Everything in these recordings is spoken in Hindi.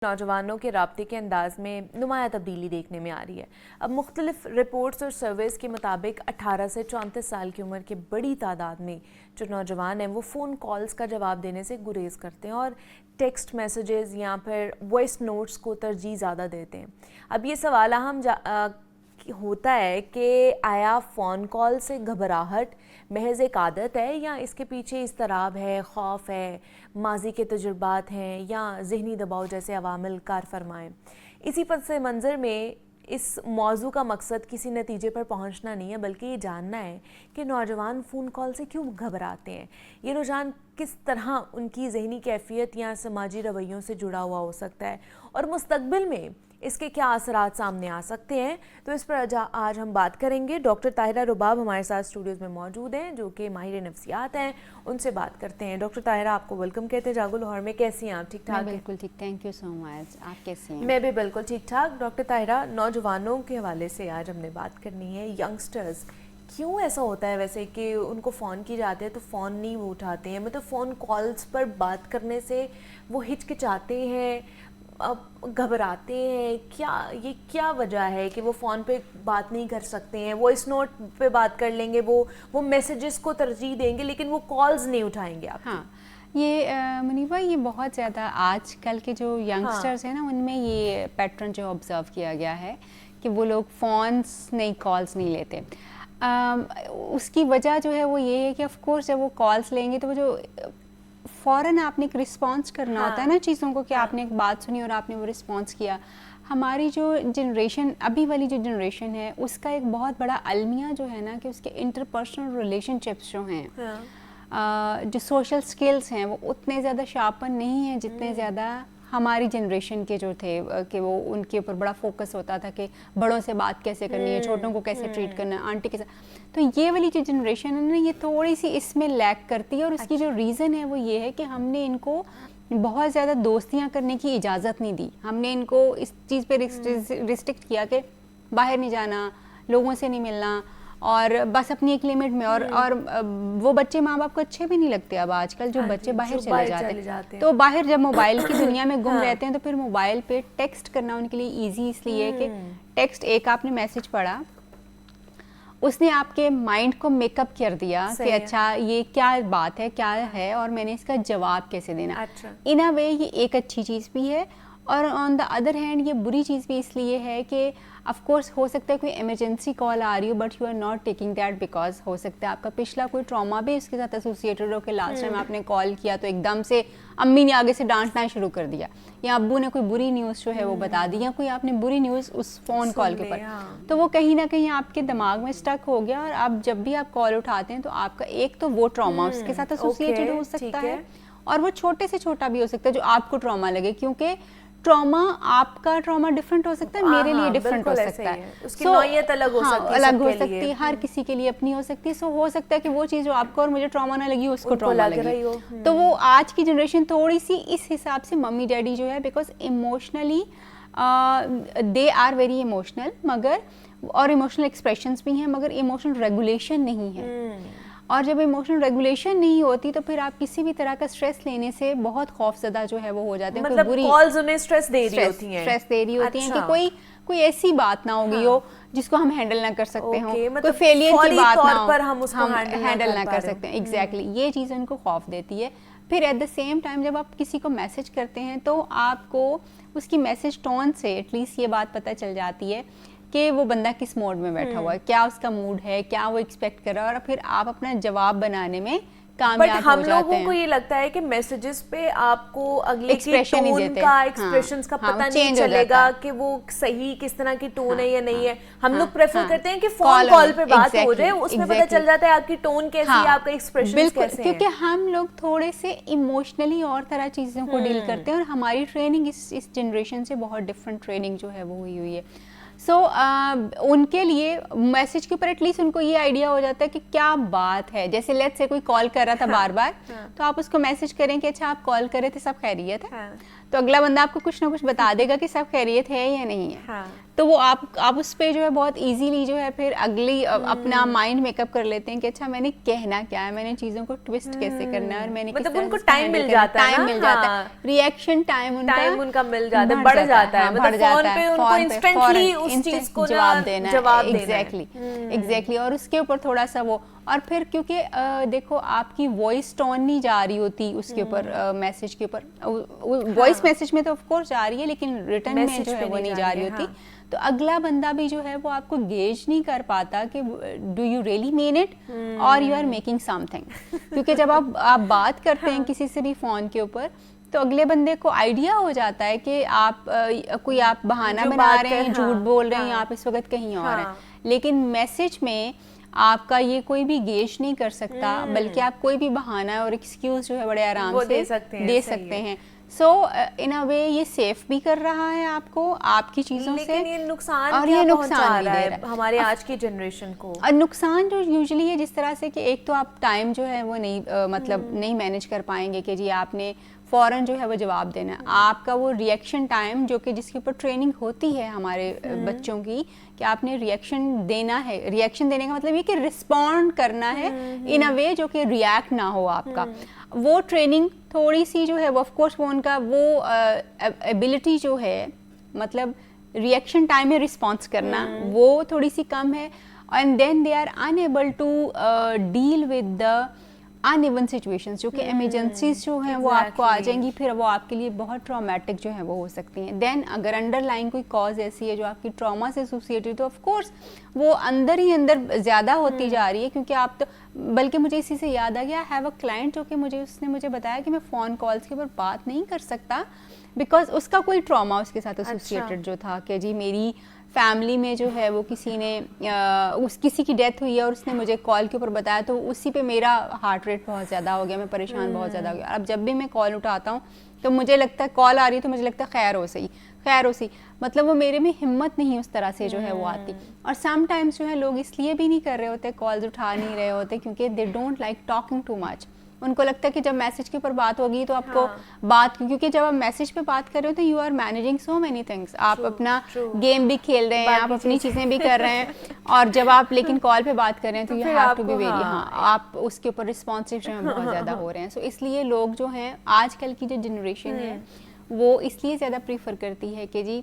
नौजवानों के राब्ते के अंदाज में नुमाया तब्दीली देखने में आ रही है। अब मुख्तलिफ रिपोर्ट्स और सर्वेस के मुताबिक 18 से 34 साल की उम्र के बड़ी तादाद में जो नौजवान हैं वो फ़ोन कॉल्स का जवाब देने से गुरेज करते हैं और टेक्स्ट मैसेजेस या फिर वॉइस नोट्स को तरजीह ज़्यादा देते हैं। अब ये सवाल होता है कि आया फ़ोन कॉल से घबराहट महज एक आदत है या इसके पीछे इज़्तिराब है, खौफ है, माजी के तजुर्बात हैं या ज़हनी दबाव जैसे अवामिल कार फरमाएँ। इसी पस मंज़र में इस मौजू का मकसद किसी नतीजे पर पहुंचना नहीं है बल्कि ये जानना है कि नौजवान फ़ोन कॉल से क्यों घबराते हैं। ये रुझान किस तरह उनकी ज़हनी कैफियत या समाजी रवैयों से जुड़ा हुआ हो सकता है और मुस्तक़बिल में इसके क्या असरात सामने आ सकते हैं। तो इस पर आज हम बात करेंगे। डॉक्टर ताहिरा रुबाब हमारे साथ स्टूडियोज़ में मौजूद हैं जो कि माहिर नफ्सियात हैं, उनसे बात करते हैं। डॉक्टर ताहिरा, आपको वेलकम कहते हैं जागो लाहौर में। कैसी हैं आप? ठीक ठाक? बिल्कुल ठीक, थैंक यू सो मच। आप कैसी हैं? मैं भी बिल्कुल ठीक ठाक। डॉक्टर ताहिरा, नौजवानों के हवाले से आज हमने बात करनी है। यंगस्टर्स, क्यों ऐसा होता है वैसे कि उनको फ़ोन की जाते हैं तो फ़ोन नहीं वो उठाते हैं, मतलब फ़ोन कॉल्स पर बात करने से वो हिचकिचाते हैं, घबराते हैं? क्या वजह है कि वो फ़ोन पे बात नहीं कर सकते हैं? वॉइस नोट पे बात कर लेंगे, वो मैसेजेस को तरजीह देंगे लेकिन वो कॉल्स नहीं उठाएंगे आप? हाँ, ये मुनीबा, ये बहुत ज़्यादा आजकल के जो यंगस्टर्स हैं ना, उनमें ये पैटर्न जो ऑब्ज़र्व किया गया है कि वो लोग फ़ोन्स नहीं, कॉल्स नहीं लेते। उसकी वजह जो है वो ये है कि ऑफ़ कोर्स जब वो कॉल्स लेंगे तो वो जो फ़ौरन आपने एक रिस्पॉन्स करना होता है ना चीज़ों को, कि आपने एक बात सुनी और आपने वो रिस्पॉन्स किया। हमारी जो जनरेशन, अभी वाली जो जनरेशन है, उसका एक बहुत बड़ा अलमिया जो है ना कि उसके इंटरपर्सनल रिलेशनशिप्स जो हैं, जो सोशल स्किल्स हैं, वो उतने ज़्यादा शार्पन नहीं हैं जितने ज़्यादा हमारी जनरेशन के जो थे, कि वो उनके ऊपर बड़ा फोकस होता था कि बड़ों से बात कैसे करनी है, छोटों को कैसे ट्रीट करना है, आंटी के साथ। तो ये वाली जो जनरेशन है ना, ये थोड़ी सी इसमें लैक करती है और उसकी जो रीज़न है वो ये है कि हमने इनको बहुत ज़्यादा दोस्तियाँ करने की इजाज़त नहीं दी। हमने इनको इस चीज़ पे रिस्ट्रिक्ट किया कि बाहर नहीं जाना, लोगों से नहीं मिलना, और बस अपनी एक लिमिट में। और वो बच्चे माँ बाप को अच्छे भी नहीं लगते अब आजकल, जो बच्चे बाहर चले जाते हैं। तो बाहर जब मोबाइल की दुनिया में गुम रहते हैं तो फिर मोबाइल पे टेक्स्ट करना उनके लिए इजी इसलिए है कि टेक्स्ट, एक आपने मैसेज पढ़ा, उसने आपके माइंड को मेकअप कर दिया कि अच्छा ये क्या बात है, क्या है, और मैंने इसका जवाब कैसे देना। इन अ वे ये एक अच्छी चीज़ भी है, और ऑन द अदर हैंड ये बुरी चीज़ भी इसलिए है कि ऑफ कोर्स हो सकता है कोई इमरजेंसी कॉल आ रही हो but you are not taking that, because हो सकता है आपका पिछला कोई ट्रॉमा भी इसके साथ एसोसिएटेड हो कि लास्ट टाइम आपने कॉल किया तो एकदम से अम्मी ने आगे से डांटना शुरू कर दिया, या अब्बू ने कोई बुरी न्यूज़ जो है वो बता दी, या कोई आपने बुरी न्यूज़ उस फ़ोन कॉल के ऊपर, तो वो कहीं ना कहीं आपके दिमाग में स्टक हो गया। और आप जब भी आप कॉल उठाते हैं तो आपका एक तो वो ट्रॉमा उसके साथ एसोसिएटेड हो सकता है, और वो छोटे से छोटा भी हो सकता है जो आपको ट्रॉमा लगे, क्योंकि ट्रॉमा, आपका ट्रॉमा डिफरेंट हो सकता है, मेरे लिए डिफरेंट हो सकता है, उसकी नौइयत अलग हो सकती है, अलग हो सकती है, हर किसी के लिए अपनी हो सकती है। सो हो सकता है कि वो चीज़ जो आपको और मुझे ट्रॉमा ना लगी उसको ट्रॉमा लगी। तो वो आज की जनरेशन थोड़ी सी इस हिसाब से, मम्मी डैडी जो है, because emotionally they are very emotional, मगर, और इमोशनल एक्सप्रेशंस भी हैं, मगर इमोशनल रेगुलेशन नहीं है। और जब इमोशनल रेगुलेशन नहीं होती तो फिर आप किसी भी तरह का स्ट्रेस लेने से बहुत खौफजदा जो है वो हो जाते हैं। मतलब बुरी कॉल्स उन्हें स्ट्रेस दे रही होती हैं, स्ट्रेस दे रही होती हैं कि कोई ऐसी बात ना हो गई हो जिसको हम हैंडल ना कर सकते हो, मतलब कोई फेलियर की बात ना हो पर हम उसको हैंडल ना कर सकते हैं। एग्जैक्टली, ये चीज़ उनको खौफ देती है। फिर एट द सेम टाइम जब आप किसी को मैसेज करते हैं तो आपको उसकी मैसेज टोन से एटलीस्ट ये बात पता चल जाती है कि वो बंदा किस मोड में बैठा हुआ है, क्या उसका मूड है, क्या वो एक्सपेक्ट कर रहा है, और फिर आप अपना जवाब बनाने में कामयाब हो जाते हैं। हम लोगों को ये लगता है कि मैसेजेस पे आपको अगले की टोन का, एक्सप्रेशंस का पता नहीं चलेगा कि वो सही किस तरह की टोन है या नहीं है। हम लोग प्रेफर करते हैं कि फोन कॉल पे बात हो जाए, उसमें पता चल जाता है आपकी टोन कैसी है, आपका एक्सप्रेशन कैसे है। क्योंकि हम लोग थोड़े से इमोशनली और तरह चीज़ों को डील करते हैं, और हमारी ट्रेनिंग इस जनरेशन से बहुत डिफरेंट ट्रेनिंग जो है वो हुई है। सो उनके लिए मैसेज के ऊपर एटलीस्ट उनको ये आइडिया हो जाता है कि क्या बात है। जैसे लेट्स से कोई कॉल कर रहा था बार बार, तो आप उसको मैसेज करें कि अच्छा आप कॉल कर रहे थे, सब खैरियत है। तो अगला बंदा आपको कुछ ना कुछ बता देगा कि सब खैरियत है या नहीं है। हाँ। तो वो आप उस पे जो है बहुत इजीली जो है फिर अगली अपना माइंड मेकअप कर लेते हैं कि अच्छा मैंने कहना क्या है, मैंने चीजों को ट्विस्ट कैसे करना है और मैंने मतलब उनको टाइम मिल जाता है, टाइम मिल जाता है, रिएक्शन टाइम उनका मिल जाता है, बढ़ जाता है, मतलब फोन पे उनको इंस्टेंटली उस चीज को जवाब देना, एग्जैक्टली एग्जैक्टली। और उसके ऊपर थोड़ा सा वो, और फिर क्योंकि देखो आपकी वॉइस टोन नहीं जा रही होती उसके ऊपर, मैसेज के ऊपर, वॉइस मैसेज में तो ऑफ कोर्स जा रही है लेकिन रिटर्न में जो है वो नहीं जा रही होती। तो अगला बंदा भी जो है वो आपको गेज नहीं कर पाता कि do you really mean it और यू आर मेकिंग समथिंग। क्योंकि जब आप बात करते हैं किसी से भी फोन के ऊपर, तो अगले बंदे को आइडिया हो जाता है कि आप कोई आप बहाना बना रहे हैं, झूठ बोल रहे हैं, आप इस वक्त कहीं और हैं। लेकिन मैसेज में आपका ये कोई भी गेज नहीं कर सकता, बल्कि आप कोई भी बहाना और एक्सक्यूज जो है बड़े आराम से दे सकते हैं। सो इन अ वे ये सेफ भी कर रहा है आपको आपकी चीजों से, लेकिन ये नुकसान और क्या ये पहुंचा नुकसान रहा भी है दे रहा है हमारे आज की जनरेशन को। और नुकसान जो यूजुअली है जिस तरह से कि एक तो आप टाइम जो है वो नहीं मतलब नहीं मैनेज कर पाएंगे कि जी आपने फ़ौरन जो है वो जवाब देना है। आपका वो रिएक्शन टाइम जो कि जिसके ऊपर ट्रेनिंग होती है हमारे बच्चों की कि आपने रिएक्शन देना है, रिएक्शन देने का मतलब ये कि रिस्पॉन्ड करना है इन अ वे जो कि रिएक्ट ना हो आपका, वो ट्रेनिंग थोड़ी सी जो है वो ऑफ कोर्स वो उनका वो एबिलिटी जो है मतलब रिएक्शन टाइम में रिस्पॉन्स करना वो थोड़ी सी कम है। And then they are unable to deal with the uneven situations जो कि इमरजेंसीज जो हैं वो आपको आ जाएंगी, फिर वो आपके लिए बहुत ट्रॉमेटिक जो है वो हो सकती हैं। देन अगर अंडरलाइन कोई कॉज ऐसी है जो आपकी ट्रॉमा से एसोसिएटेड, तो ऑफ कोर्स वो अंदर ही अंदर ज़्यादा होती जा रही है। क्योंकि आप तो, बल्कि मुझे इसी से याद आ गया, हैव अ क्लाइंट जो कि उसने मुझे बताया कि मैं फ़ोन कॉल्स के ऊपर बात नहीं कर सकता बिकॉज उसका कोई ट्रॉमा उसके साथ एसोसिएटेड जो था कि जी मेरी फैमिली में जो है वो किसी की डेथ हुई है और उसने मुझे कॉल के ऊपर बताया, तो उसी पे मेरा हार्ट रेट बहुत ज़्यादा हो गया, मैं परेशान बहुत ज़्यादा हो गया। अब जब भी मैं कॉल उठाता हूँ तो मुझे लगता है कॉल आ रही है तो मुझे लगता है खैर हो सही, मतलब वो मेरे में हिम्मत नहीं उस तरह से जो है वो आती। और समटाइम्स जो है लोग इसलिए भी नहीं कर रहे होते, कॉल्स उठा नहीं रहे होते क्योंकि they don't like talking too much. उनको लगता है कि जब मैसेज के ऊपर बात होगी तो आपको बात, क्योंकि जब आप मैसेज पे बात कर रहे हो तो you are managing so many things, आप अपना गेम भी खेल रहे हैं, आप अपनी चीज़ें भी कर रहे हैं, और जब आप लेकिन कॉल पे बात कर रहे हैं तो you have to be very आप उसके ऊपर रिस्पॉन्सिव जो है बहुत ज़्यादा हो रहे हैं। सो इसलिए लोग जो हैं आजकल की जो जनरेशन है वो इसलिए ज़्यादा प्रीफर करती है कि जी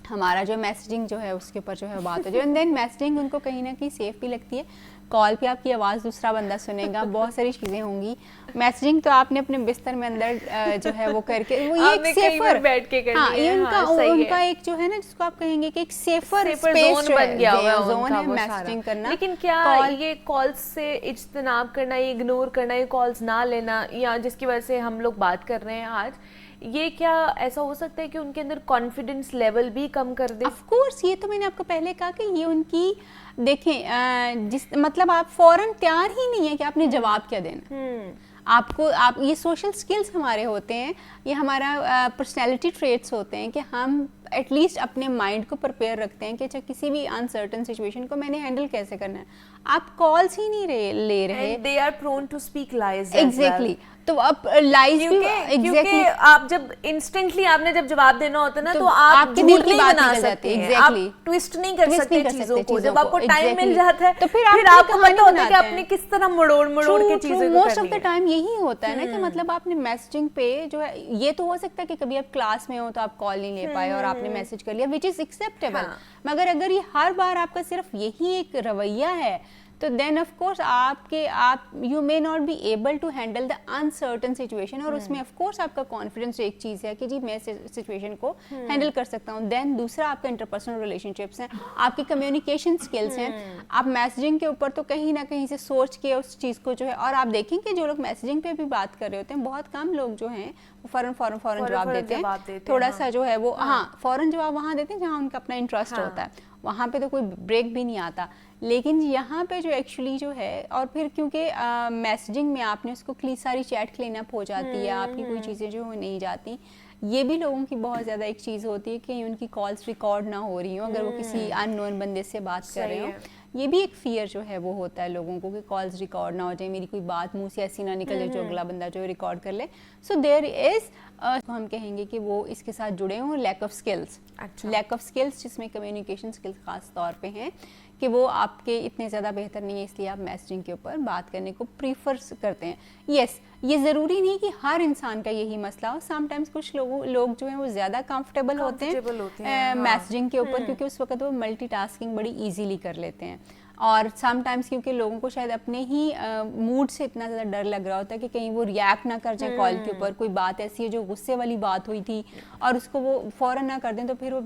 हमारा जो मैसेजिंग जो है उसके ऊपर जो है बात हो जाए। एंड देन मैसेजिंग उनको कहीं ना कहीं सेफ भी लगती है, कॉल पे आपकी आवाज़ दूसरा बंदा सुनेगा, बहुत सारी चीज़ें होंगी। मैसेजिंग तो आपने अपने बिस्तर में अंदर जो है वो करके वो ये एक सेफर बैठ के हाँ ये उनका एक जो है ना जिसको आप कहेंगे कि एक सेफर स्पेस बन गया हुआ है जोन है मैसेजिंग करना। लेकिन क्या ये कॉल्स से इज्तनाब करना, ये इग्नोर करना, ये कॉल्स ना लेना, या जिसकी वजह से हम लोग बात कर रहे हैं आज, ये क्या ऐसा हो सकता है कि उनके अंदर कॉन्फिडेंस लेवल भी कम कर दे? ऑफ कोर्स, ये तो मैंने आपको पहले कहा कि ये उनकी देखें जिस मतलब आप फौरन तैयार ही नहीं है कि आपने जवाब क्या देना। आप ये सोशल स्किल्स हमारे होते हैं, ये हमारा पर्सनैलिटी ट्रेट्स होते हैं कि हम एटलीस्ट अपने माइंड को प्रिपेयर रखते हैं कि अच्छा किसी भी अनसर्टन सिचुएशन को मैंने हैंडल कैसे करना है। आप कॉल्स ही नहीं ले रहे, they are prone to speak lies. Exactly, तो अब लाइज भी क्योंकि आप जब इंस्टेंटली आपने जब जवाब देना होता है ना तो आप आपके दिल की बात निकल जाती है, आप ट्विस्ट नहीं कर सकते चीजों को। जब आपको टाइम मिल जाता है तो फिर आपको पता होता है कि आपने किस तरह मरोड़ के चीजें को मोस्ट ऑफ द टाइम यही होता है ना कि मतलब आपने मैसेजिंग पे जो है, ये तो हो सकता है कि कभी आप क्लास में हो तो आप कॉल नहीं ले पाए और आपने मैसेज कर लिया, विच इज एक्सेप्टेबल। मगर अगर ये हर बार आपका सिर्फ यही एक रवैया है तो देन ऑफ कोर्स आप you may not be able to handle the uncertain situation. और उसमें ऑफ कोर्स आपका कॉन्फिडेंस एक चीज़ है कि जी मैं सिचुएशन को हैंडल कर सकता हूँ। देन दूसरा आपका इंटरपर्सनल रिलेशनशिप्स हैं, आपकी कम्युनिकेशन स्किल्स हैं। आप मैसेजिंग के ऊपर तो कहीं ना कहीं से सोच के उस चीज़ को जो है, और आप देखें कि जो लोग मैसेजिंग पे भी बात कर रहे होते हैं, बहुत कम लोग जो हैं वो फ़ौरन जवाब देते हैं। थोड़ा सा जो है वो फ़ौरन जवाब वहाँ देते हैं जहाँ उनका अपना इंटरेस्ट होता है, वहाँ पे तो कोई ब्रेक भी नहीं आता। लेकिन यहाँ पे जो एक्चुअली जो है, और फिर क्योंकि मैसेजिंग में आपने उसको सारी चैट क्लीन अप हो जाती है, आपकी कोई चीज़ें जो नहीं जाती। ये भी लोगों की बहुत ज़्यादा एक चीज़ होती है कि उनकी कॉल्स रिकॉर्ड ना हो रही हो अगर वो किसी अननोन बंदे से बात कर रहे हो। ये भी एक फियर जो है वो होता है लोगों को कि कॉल्स रिकॉर्ड ना हो जाए, मेरी कोई बात मुंह से ऐसी ना निकल जाए जो अगला बंदा जो रिकॉर्ड कर ले। सो देयर इज़ हम कहेंगे कि वो इसके साथ जुड़े हों, लैक ऑफ स्किल्स। अच्छा। लैक ऑफ स्किल्स जिसमें कम्युनिकेशन स्किल्स खास तौर पे हैं कि वो आपके इतने ज़्यादा बेहतर नहीं है, इसलिए आप मैसेजिंग के ऊपर बात करने को प्रीफर करते हैं। यस, ये ज़रूरी नहीं कि हर इंसान का यही मसला हो। समटाइम्स कुछ लोग जो हैं वो ज़्यादा कंफर्टेबल होते हैं मैसेजिंग के ऊपर, क्योंकि उस वक्त वो मल्टीटास्किंग बड़ी ईजीली कर लेते हैं। और समटाइम्स क्योंकि लोगों को शायद अपने ही मूड से इतना ज़्यादा डर लग रहा होता है कि कहीं वो रिएक्ट ना कर जाए कॉल के ऊपर, कोई बात ऐसी है जो गुस्से वाली बात हुई थी और उसको वो फ़ौरन ना कर दें, तो फिर वो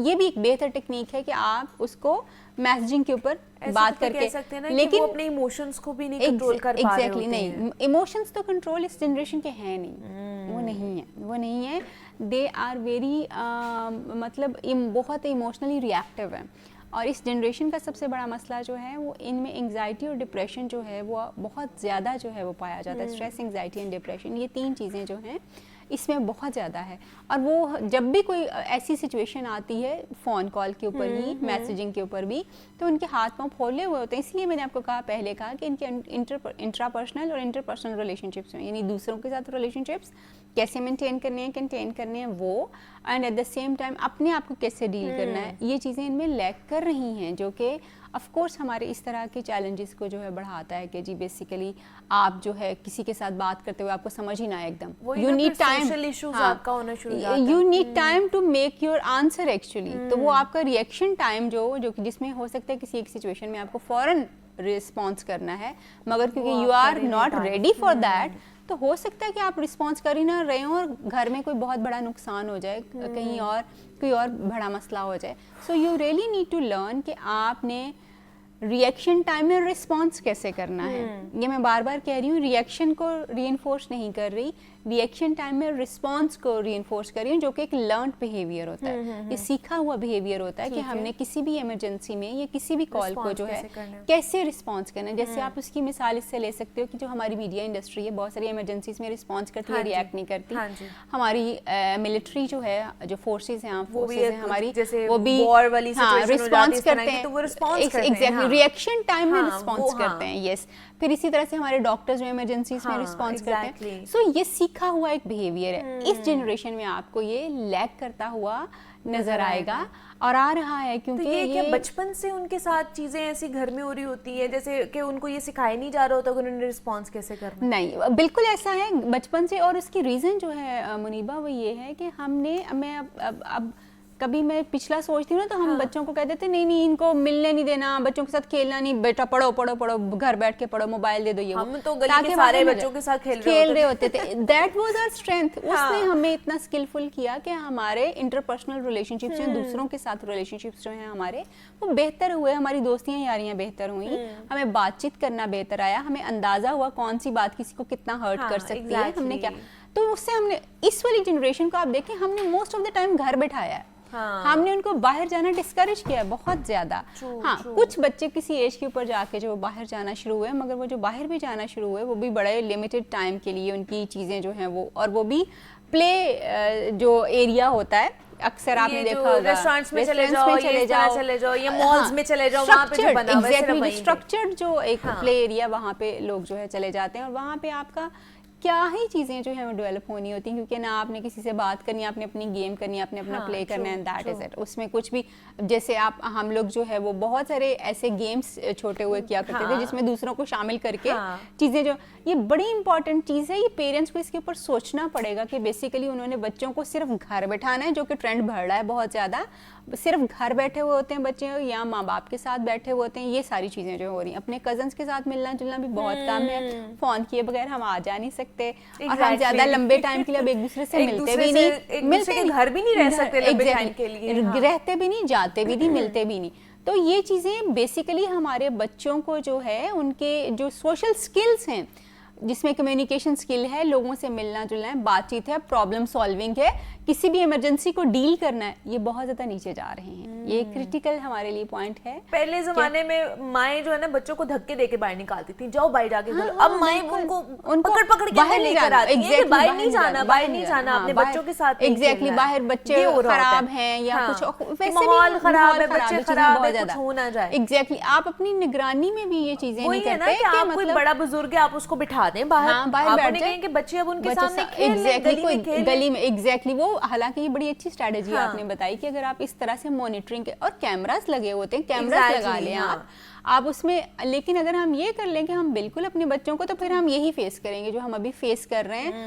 ये भी एक बेहतर टेक्निक है कि आप उसको मैसेजिंग के ऊपर बात करके, लेकिन वो अपने इमोशंस को भी नहीं कंट्रोल कर पा रहे होते हैं। नहीं, इमोशंस तो कंट्रोल इस जनरेशन के हैं नहीं, वो नहीं है। दे आर वेरी मतलब बहुत इमोशनली रिएक्टिव है। और इस जनरेशन का सबसे बड़ा मसला जो है वो इनमें एंग्जाइटी और डिप्रेशन जो है वो बहुत ज़्यादा जो है वो पाया जाता है। स्ट्रेस, एंग्जाइटी एंड डिप्रेशन, ये 3 चीज़ें जो हैं इसमें बहुत ज़्यादा है। और वो जब भी कोई ऐसी सिचुएशन आती है फ़ोन कॉल के ऊपर ही, मैसेजिंग के ऊपर भी, तो उनके हाथ पांव फूले हुए होते हैं। इसलिए मैंने आपको पहले कहा कि इनके इंट्रापर्सनल और इंटरपर्सनल रिलेशनशिप्स में, यानी दूसरों के साथ रिलेशनशिप्स कैसे मेंटेन करने हैं वो, and at the same time अपने आप को कैसे डील करना है, ये चीज़ें इनमें लैक कर रही हैं, जो कि ऑफ कोर्स हमारे इस तरह के चैलेंजेस को जो है बढ़ाता है कि जी बेसिकली आप जो है किसी के साथ बात करते हुए आपको समझ ही ना आए एकदम, you need time, you need time to make your answer actually. तो वो आपका रिएक्शन टाइम जो जिसमें हो सकता है किसी एक सिचुएशन में आपको फौरन रिस्पॉन्स करना है, मगर क्योंकि you are not ready for that, तो हो सकता है कि आप रिस्पॉन्स कर ही ना रहे हो और घर में कोई बहुत बड़ा नुकसान हो जाए, कहीं और कोई और बड़ा मसला हो जाए। So you really need to learn कि आपने रिएक्शन टाइम में रिस्पॉन्स कैसे करना है। ये मैं बार बार कह रही हूँ, रिएक्शन को रीइंफोर्स नहीं कर रही, रिएक्शन टाइम में रिस्पॉन्स को रीइंफोर्स कर रही हूँ, जो कि एक लर्नड बिहेवियर होता है, ये सीखा हुआ बिहेवियर होता है कि हमने किसी भी इमरजेंसी में या किसी भी कॉल को जो है कैसे रिस्पॉन्स करना है। जैसे आप उसकी मिसाल इससे ले सकते हो कि जो हमारी मीडिया इंडस्ट्री है बहुत सारी इमरजेंसीज में रिस्पॉन्स करती है, रिएक्ट नहीं करती। हमारी मिलिट्री जो है, जो फोर्सेज हैं, हमारी, वो भी रिस्पॉन्स करते हैं, एग्जैक्टली रिएक्शन टाइम में रिस्पॉन्स करते हैं। यस, फिर इसी तरह से हमारे डॉक्टर्स जो इमरजेंसीज में रिस्पॉन्स करते हैं। सो ये सीखा हुआ एक बिहेवियर है। इस जनरेशन में आपको ये लैक करता हुआ नजर आएगा और आ रहा है, क्योंकि तो ये क्या बचपन से उनके साथ चीजें ऐसी घर में हो रही होती है, जैसे कि उनको ये सिखाया नहीं जा रहा होता कि उन्होंने रिस्पॉन्स कैसे करना? नहीं, बिल्कुल ऐसा है बचपन से। और उसकी रीजन जो है मुनीबा वो ये है कि मैं अब कभी मैं पिछला सोचती हूँ ना, तो हम बच्चों को कह देते नहीं इनको मिलने नहीं देना, बच्चों के साथ खेलना नहीं, बेटा पढ़ो पढ़ो पढ़ो, घर बैठ के पढ़ो, मोबाइल दे दो। ये हम तो गली के सारे बच्चों के साथ खेल रहे होते थे। That was our strength. उसने हमें इतना स्किलफुल किया कि हमारे इंटरपर्सनल रिलेशनशिप्स हैं, दूसरों के साथ रिलेशनशिप्स जो हैं हमारे, वो बेहतर हुए, हमारी दोस्तियां यारियां बेहतर हुई, हमें बातचीत करना बेहतर आया, हमें अंदाजा हुआ कौन सी बात किसी को कितना हर्ट कर सकती है, हमने क्या। तो उससे हमने इस वाली जनरेशन को आप देखें, हमने मोस्ट ऑफ द टाइम घर बैठाया है। हमने उनको बाहर जाना डिस्करेज किया है बहुत ज्यादा। कुछ बच्चे किसी एज के ऊपर जाके जो बाहर जाना शुरू हुए, मगर वो जो बाहर भी जाना शुरू हुए वो भी बड़े लिमिटेड टाइम के लिए, उनकी चीजें जो हैं वो, और वो भी प्ले जो एरिया होता है, अक्सर आपने देखा होगा रेस्टोरेंट्स में चले जाओ या मॉल्स में चले जाओ, वहां पे जो बना हुआ है एग्जैक्टली स्ट्रक्चर्ड जो एक प्ले एरिया, वहां पे लोग जो है चले जाते हैं, और वहां पे आपका क्या ही चीज़ें जो है वो डेवलप होनी होती हैं, क्योंकि ना आपने किसी से बात करनी है, आपने अपनी गेम करनी है, आपने अपना प्ले करना है, दैट इज इट। उसमें कुछ भी, जैसे हम लोग जो है वो बहुत सारे ऐसे गेम्स छोटे हुए किया करते थे जिसमें दूसरों को शामिल करके चीज़ें, जो ये बड़ी इंपॉर्टेंट चीज़ है। ये पेरेंट्स को इसके ऊपर सोचना पड़ेगा कि बेसिकली उन्होंने बच्चों को सिर्फ घर बैठाना है, जो कि ट्रेंड बढ़ रहा है बहुत ज़्यादा, सिर्फ घर बैठे हुए होते हैं बच्चे, या माँ बाप के साथ बैठे हुए होते हैं, ये सारी चीज़ें जो हो रही हैं। अपने कजन्स के साथ मिलना जुलना भी बहुत कम है, फ़ोन किए बगैर हम आ जा नहीं सकते, और हम ज़्यादा लंबे टाइम के लिए अब एक दूसरे से मिलते भी नहीं, घर भी नहीं रह सकते लंबे टाइम के लिए, रहते भी नहीं, जाते भी नहीं, मिलते भी नहीं। तो ये चीज़ें बेसिकली हमारे बच्चों को जो है, उनके जो सोशल स्किल्स हैं, जिसमें कम्युनिकेशन स्किल है, लोगों से मिलना जुलना है, बातचीत है, प्रॉब्लम सॉल्विंग है, किसी भी इमरजेंसी को डील करना है, ये बहुत ज्यादा नीचे जा रहे हैं। ये क्रिटिकल हमारे लिए पॉइंट है। पहले जमाने में माएं जो है ना बच्चों को धक्के देके बाहर निकालती थी, जाओ बाहर जाके खेलो। अब माएं उनको पकड़ के लेकर आती हैं, बाहर नहीं जाना अपने बच्चों के साथ। एग्जैक्टली, बाहर बच्चे खराब हैं या कुछ वैसे माहौल खराब है, बच्चे खराब है, कुछ हो ना जाए। एग्जैक्टली, आप अपनी निगरानी में भी ये चीजें नहीं करते। आप कोई बड़ा बुजुर्ग है, आप उसको बिठा बिठा दें बाहर। हाँ, बाहर आप बैठ उन्हें जाएं। कहें कि बच्चे अब उनके बच्चे सामने सा- खेल लें, exactly, गली में खेल लें। गली में एग्जैक्टली वो, हालांकि ये बड़ी अच्छी स्ट्रेटेजी हाँ। आपने बताई कि अगर आप इस तरह से मॉनिटरिंग और कैमरास लगे होते हैं, कैमरास लगा Exactly, लें हाँ। आप उसमें, लेकिन अगर हम ये कर लें कि हम बिल्कुल अपने बच्चों को, तो फिर हम यही फेस करेंगे जो हम अभी फेस कर रहे हैं।